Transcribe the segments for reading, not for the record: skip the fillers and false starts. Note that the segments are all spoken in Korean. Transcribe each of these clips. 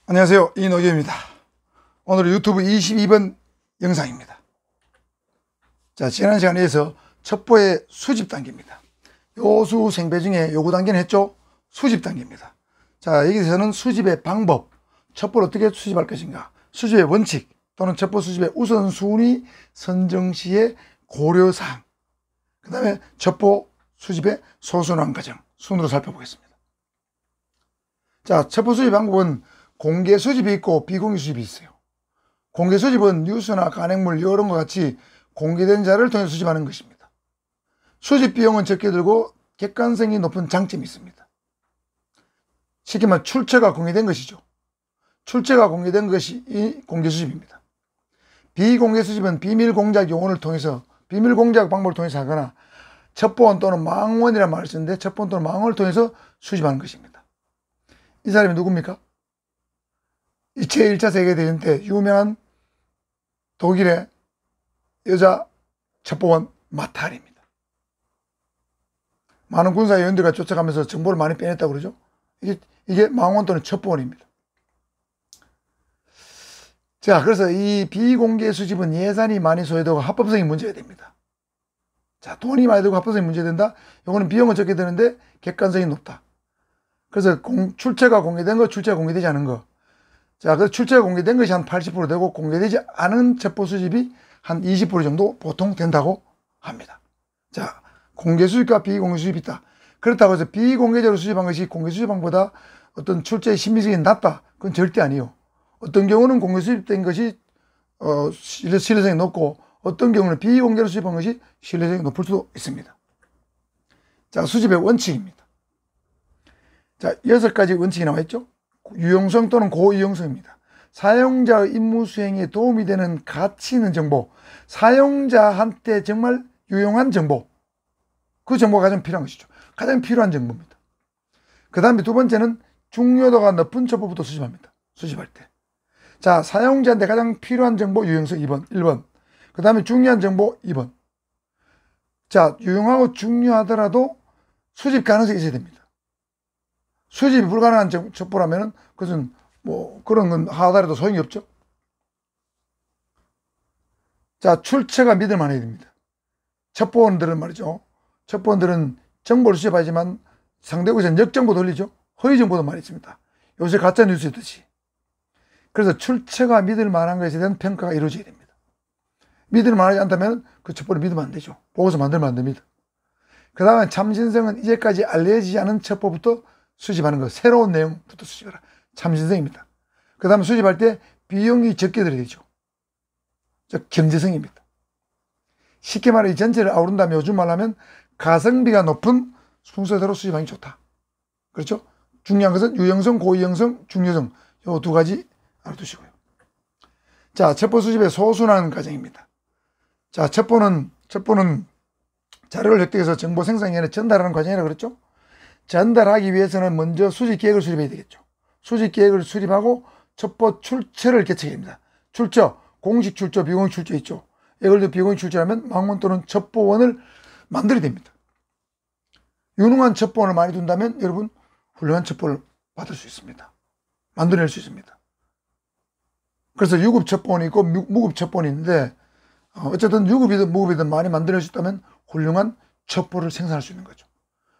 안녕하세요, 이노규입니다. 오늘은 유튜브 22번 영상입니다. 자, 지난 시간에 이어서 첩보의 수집 단계입니다. 요수 생배 중에 요구 단계는 했죠? 수집 단계입니다. 자, 여기서는 수집의 방법, 첩보를 어떻게 수집할 것인가, 수집의 원칙 또는 첩보 수집의 우선순위 선정 시의 고려사항, 그 다음에 첩보 수집의 소순환 과정 순으로 살펴보겠습니다. 자, 첩보 수집 방법은 공개 수집이 있고 비공개 수집이 있어요. 공개 수집은 뉴스나 간행물 이런 것 같이 공개된 자료를 통해 수집하는 것입니다. 수집 비용은 적게 들고 객관성이 높은 장점이 있습니다. 쉽게 말하면 출처가 공개된 것이죠. 출처가 공개된 것이 이 공개 수집입니다. 비공개 수집은 비밀 공작 요원을 통해서, 비밀 공작 방법을 통해서 하거나 첩보원 또는 망원이라는 말을 쓰는데 첩보원 또는 망원을 통해서 수집하는 것입니다. 이 사람이 누굽니까? 제1차 세계대전 때 유명한 독일의 여자 첩보원 마탈입니다. 많은 군사 요원들과 쫓아가면서 정보를 많이 빼냈다고 그러죠. 이게 망원 또는 첩보원입니다. 자, 그래서 이 비공개 수집은 예산이 많이 소요되고 합법성이 문제가 됩니다. 자, 돈이 많이 들고 합법성이 문제된다. 이거는 비용은 적게 드는데 객관성이 높다. 그래서 출처가 공개된 거, 출처가 공개되지 않은 거. 자, 그 출처가 공개된 것이 한 80% 되고 공개되지 않은 첩보 수집이 한 20% 정도 보통 된다고 합니다. 자, 공개 수집과 비공개 수집이 있다. 그렇다고 해서 비공개적으로 수집한 것이 공개 수집방보다 어떤 출처의 신빙성이 낮다. 그건 절대 아니에요. 어떤 경우는 공개 수집된 것이 신뢰성이 높고 어떤 경우는 비공개로 수집한 것이 신뢰성이 높을 수도 있습니다. 자, 수집의 원칙입니다. 자, 6가지 원칙이 나와 있죠. 유용성 또는 고유용성입니다. 사용자의 임무 수행에 도움이 되는 가치 있는 정보, 사용자한테 정말 유용한 정보, 그 정보가 가장 필요한 것이죠. 가장 필요한 정보입니다. 그 다음에 두 번째는 중요도가 높은 첩보부터 수집합니다. 수집할 때. 자, 사용자한테 가장 필요한 정보 유용성 1번. 그 다음에 중요한 정보 2번. 자, 유용하고 중요하더라도 수집 가능성이 있어야 됩니다. 수집이 불가능한 첩보라면 그것은 뭐 그런 건 하더라도 소용이 없죠. 자, 출처가 믿을 만해야 됩니다. 첩보원들은 말이죠. 첩보원들은 정보를 수집하지만 상대국에서는 역정보 돌리죠. 허위 정보도 많이 있습니다. 요새 가짜 뉴스 있듯이. 그래서 출처가 믿을 만한 것에 대한 평가가 이루어져야 됩니다. 믿을 만하지 않다면 그 첩보를 믿으면 안 되죠. 보고서 만들면 안 됩니다. 그 다음에 참신성은 이제까지 알려지지 않은 첩보부터 수집하는 것, 새로운 내용부터 수집하라. 참신성입니다. 그 다음에 수집할 때 비용이 적게 들어야 되죠. 즉 경제성입니다. 쉽게 말해 이 전체를 아우른다면 요즘 말로 하면 가성비가 높은 순서대로 수집하는 게 좋다. 그렇죠? 중요한 것은 유용성, 고유용성, 중요성, 요 두 가지 알아두시고요. 자, 첩보 수집의 소순환 과정입니다. 자, 첩보는 자료를 획득해서 정보 생산기관에 전달하는 과정이라고 그랬죠? 전달하기 위해서는 먼저 수집 계획을 수립해야 되겠죠. 수집 계획을 수립하고 첩보 출처를 개척해야 됩니다. 출처, 공식 출처, 비공식 출처 있죠. 예를 들어 비공식 출처라면 망원 또는 첩보원을 만들어야 됩니다. 유능한 첩보원을 많이 둔다면 여러분 훌륭한 첩보를 받을 수 있습니다. 만들어낼 수 있습니다. 그래서 유급 첩보원이 있고 무급 첩보원이 있는데 어쨌든 유급이든 무급이든 많이 만들어낼 수 있다면 훌륭한 첩보를 생산할 수 있는 거죠.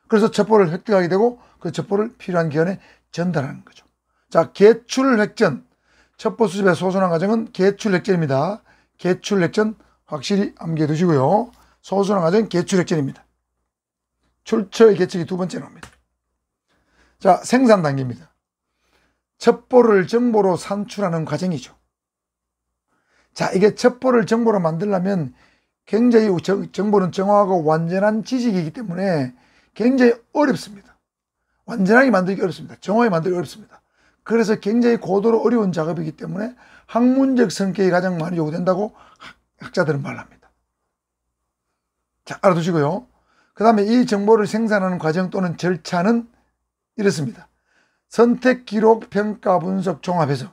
그래서 첩보를 획득하게 되고 그 첩보를 필요한 기관에 전달하는 거죠. 자, 개출 획전. 첩보 수집의 소순환 과정은 개출 획전입니다. 개출 획전 확실히 암기해 두시고요. 소순환 과정은 개출 획전입니다. 출처의 개척이 두 번째 나옵니다. 자, 생산 단계입니다. 첩보를 정보로 산출하는 과정이죠. 자, 이게 첩보를 정보로 만들려면 굉장히 정보는 정확하고 완전한 지식이기 때문에 굉장히 어렵습니다. 완전하게 만들기 어렵습니다. 정확하게 만들기 어렵습니다. 그래서 굉장히 고도로 어려운 작업이기 때문에 학문적 성격이 가장 많이 요구된다고 학자들은 말합니다. 자, 알아두시고요. 그 다음에 이 정보를 생산하는 과정 또는 절차는 이렇습니다. 선택, 기록, 평가, 분석, 종합해서.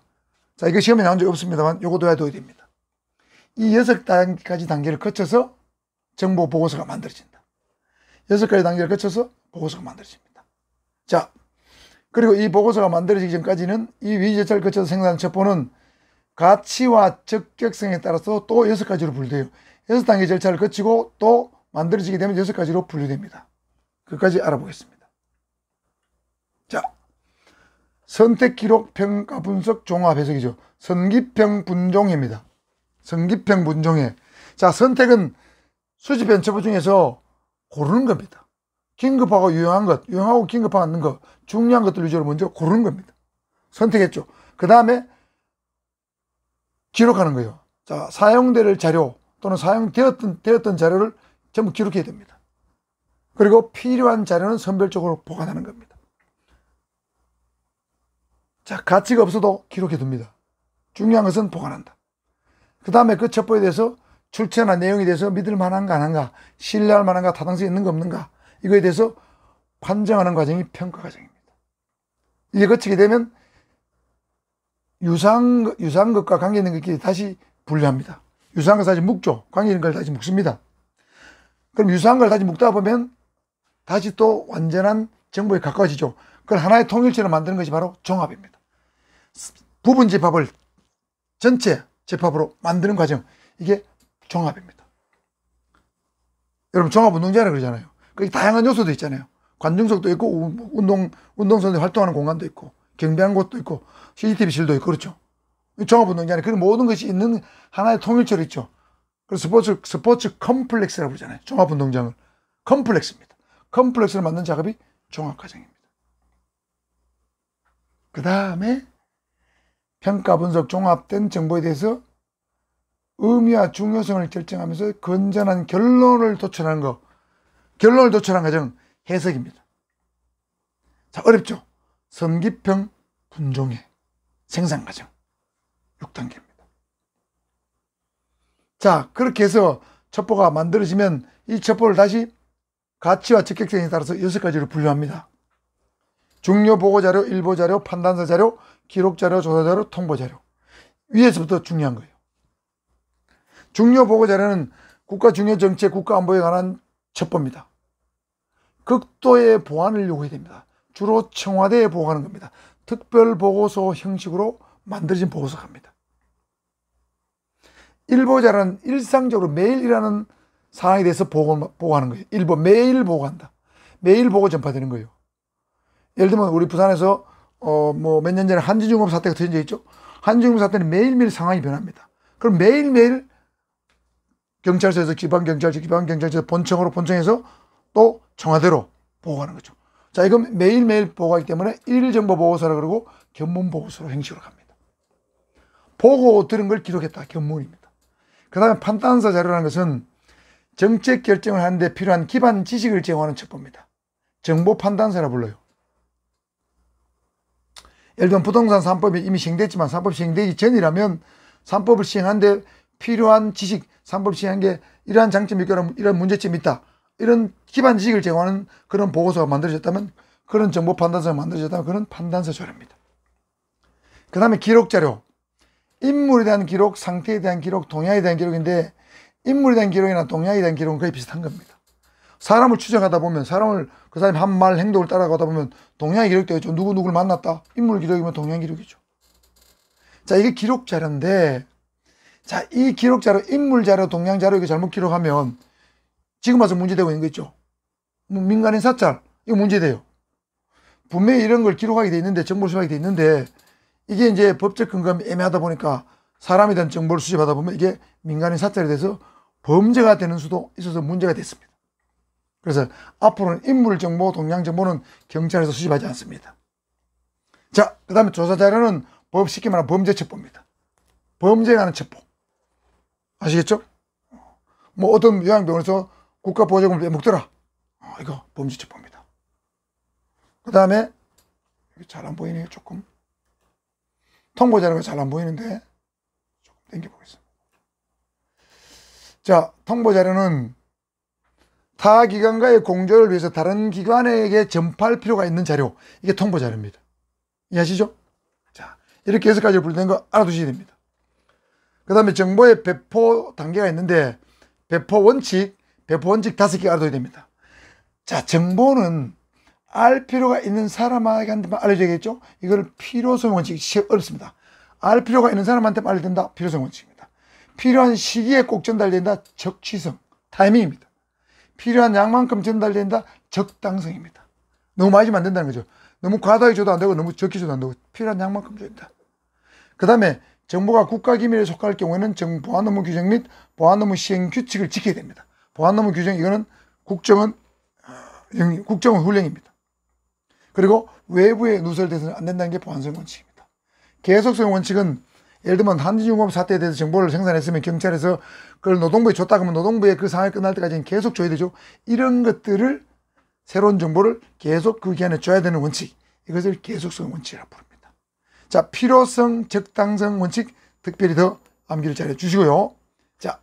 자, 이거 시험에 나온 적이 없습니다만 요것도 해둬야 됩니다. 이 6가지 단계를 거쳐서 정보 보고서가 만들어진다. 6가지 단계를 거쳐서 보고서가 만들어집니다. 자, 그리고 이 보고서가 만들어지기 전까지는 이 위조절차를 거쳐서 생산한 첩보는 가치와 적격성에 따라서 또 6가지로 분류돼요. 6단계 절차를 거치고 또 만들어지게 되면 6가지로 분류됩니다. 그까지 알아보겠습니다. 자, 선택기록 평가 분석 종합 해석이죠. 선기평 분종회입니다. 선기평 분종회. 자, 선택은 수집한 첩보 중에서 고르는 겁니다. 긴급하고 유용한 것, 유용하고 긴급하지 않는 것, 중요한 것들 위주로 먼저 고르는 겁니다. 선택했죠. 그 다음에 기록하는 거예요. 자, 사용될 자료 또는 사용되었던 자료를 전부 기록해야 됩니다. 그리고 필요한 자료는 선별적으로 보관하는 겁니다. 자, 가치가 없어도 기록해 둡니다. 중요한 것은 보관한다. 그 다음에 그 첩보에 대해서 출처나 내용에 대해서 믿을 만한가 안 한가, 신뢰할 만한가, 타당성이 있는가 없는가, 이거에 대해서 판정하는 과정이 평가 과정입니다. 이게 거치게 되면 유사한 것과 관계 있는 것끼리 다시 분류합니다. 유사한 걸 다시 묶죠. 관계 있는 걸 다시 묶습니다. 그럼 유사한 걸 다시 묶다 보면 다시 또 완전한 정보에 가까워지죠. 그걸 하나의 통일체로 만드는 것이 바로 종합입니다. 부분 집합을 전체 집합으로 만드는 과정, 이게 종합입니다. 여러분, 종합운동장이라고 그러잖아요. 거기 다양한 요소도 있잖아요. 관중석도 있고, 운동선수 활동하는 공간도 있고, 경비하는 곳도 있고, CCTV실도 있고, 그렇죠. 종합운동장에 그런 모든 것이 있는 하나의 통일체로 있죠. 그래서 스포츠 컴플렉스라고 그러잖아요. 종합운동장을. 컴플렉스입니다. 컴플렉스를 만든 작업이 종합과정입니다. 그 다음에 평가 분석 종합된 정보에 대해서 의미와 중요성을 결정하면서 건전한 결론을 도출하는 거, 결론을 도출하는 과정, 해석입니다. 자, 어렵죠? 선기평 분종회 생산 과정 6단계입니다. 자, 그렇게 해서 첩보가 만들어지면 이 첩보를 다시 가치와 적격성에 따라서 6가지로 분류합니다. 중요 보고자료, 일보자료, 판단서 자료, 기록자료, 조사자료, 통보자료. 위에서부터 중요한 거예요. 중요 보고자료는 국가 중요 정책, 국가 안보에 관한 첩보입니다. 극도의 보완을 요구해야 됩니다. 주로 청와대에 보고하는 겁니다. 특별보고서 형식으로 만들어진 보고서입니다. 일보자료는 일상적으로 매일 일하는 상황에 대해서 보고하는 거예요. 매일 보고한다. 매일 보고 전파되는 거예요. 예를 들면 우리 부산에서 몇 년 전에 한진중업 사태가 터진 적 있죠. 한진중업 사태는 매일매일 상황이 변합니다. 그럼 매일매일 경찰서에서 지방경찰서 본청에서 또 청와대로 보고하는 거죠. 자, 이건 매일매일 보고하기 때문에 일일정보보고서라 그러고 견문보고서로 형식으로 갑니다. 보고 들은 걸 기록했다. 견문입니다. 그 다음에 판단서 자료라는 것은 정책 결정을 하는데 필요한 기반 지식을 제공하는 첩보입니다. 정보 판단서라 불러요. 예를 들면 부동산 3법이 이미 시행됐지만 3법 시행되기 전이라면 3법을 시행하는데 필요한 지식, 3법 시행한 게 이러한 장점이 있고 이런 문제점이 있다. 이런 기반 지식을 제공하는 그런 보고서가 만들어졌다면, 그런 정보 판단서가 만들어졌다면 그런 판단서 자료입니다. 그 다음에 기록 자료. 인물에 대한 기록, 상태에 대한 기록, 동향에 대한 기록인데, 인물에 대한 기록이나 동향에 대한 기록은 거의 비슷한 겁니다. 사람을 추적하다 보면, 그 사람이 한 말, 행동을 따라가다 보면 동향이 기록되겠죠. 누구누구를 만났다. 인물 기록이면 동향 기록이죠. 자, 이게 기록 자료인데, 자, 이 기록 자료, 인물 자료, 동향 자료 이거 잘못 기록하면 지금 와서 문제되고 있는 거 있죠. 민간인 사찰, 이거 문제돼요. 분명히 이런 걸 기록하게 돼 있는데, 정보를 수집하게 돼 있는데, 이게 이제 법적 근거가 애매하다 보니까 사람에 대한 정보를 수집하다 보면 이게 민간인 사찰에 대해서 범죄가 되는 수도 있어서 문제가 됐습니다. 그래서 앞으로는 인물 정보, 동향 정보는 경찰에서 수집하지 않습니다. 자, 그 다음에 조사 자료는 쉽게 말하면 범죄 첩보입니다. 범죄에 관한 첩보. 아시겠죠? 어떤 요양병원에서 국가보조금을 빼먹더라. 이거 범죄 첩보입니다. 그 다음에 잘 안 보이네요, 조금. 통보 자료가 잘 안 보이는데 조금 당겨보겠습니다. 자, 통보 자료는 타 기관과의 공조를 위해서 다른 기관에게 전파할 필요가 있는 자료, 이게 통보 자료입니다. 이해하시죠? 자, 이렇게 6가지로 분류된 거 알아두셔야 됩니다. 그 다음에 정보의 배포 단계가 있는데, 배포 원칙 5개 알아둬야 됩니다. 자, 정보는 알 필요가 있는 사람한테만 알려줘야겠죠. 이걸 필요성 원칙, 시험 어렵습니다. 알 필요가 있는 사람한테만 알려준다. 필요성 원칙입니다. 필요한 시기에 꼭 전달된다. 적시성, 타이밍입니다. 필요한 양만큼 전달된다. 적당성입니다. 너무 많이 주면 안 된다는 거죠. 너무 과다하게 줘도 안 되고 너무 적게 줘도 안 되고 필요한 양만큼 줘야 된다. 그 다음에 정보가 국가기밀에 속할 경우에는 보안업무 규정 및 보안업무 시행 규칙을 지켜야 됩니다. 보안업무 규정, 이거는 국정원 훈령입니다. 그리고 외부에 누설돼서는 안 된다는 게 보안성 원칙입니다. 계속성 원칙은 예를 들면 한진중공업 사태에 대해서 정보를 생산했으면 경찰에서 그걸 노동부에 줬다 그러면 노동부에 그 상황이 끝날 때까지는 계속 줘야 되죠. 이런 것들을, 새로운 정보를 계속 그 기간에 줘야 되는 원칙, 이것을 계속성 원칙이라고 부릅니다. 자, 필요성, 적당성 원칙 특별히 더 암기를 잘 해주시고요. 자,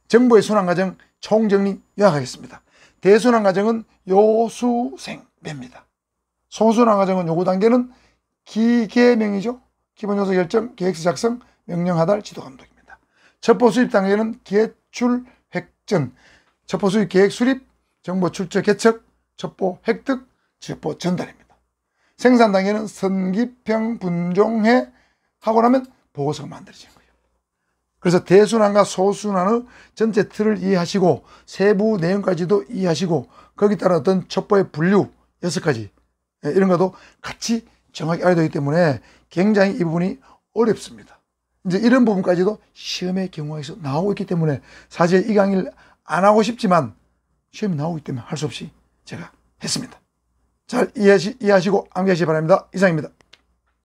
정보의 순환 과정 총정리 요약하겠습니다. 대순환 과정은 요수생배입니다. 소순환 과정은 요구 단계는 기계명이죠. 기본 요소 결정, 계획서 작성, 명령 하달, 지도 감독입니다. 첩보 수립 단계는 개출, 획전, 첩보 수립 계획 수립, 정보 출처 개척, 첩보 획득, 첩보 전달입니다. 생산 단계는 선기평, 분종해 하고 나면 보고서가 만들어지는 거예요. 그래서 대순환과 소순환의 전체 틀을 이해하시고 세부 내용까지도 이해하시고 거기에 따라 어떤 첩보의 분류 6가지 이런 것도 같이 정확히 알아야 되기 때문에 굉장히 이 부분이 어렵습니다. 이제 이런 부분까지도 시험의 경우에서 나오고 있기 때문에 사실 이 강의를 안 하고 싶지만 시험이 나오기 때문에 할 수 없이 제가 했습니다. 잘 이해하시고 암기하시기 바랍니다. 이상입니다.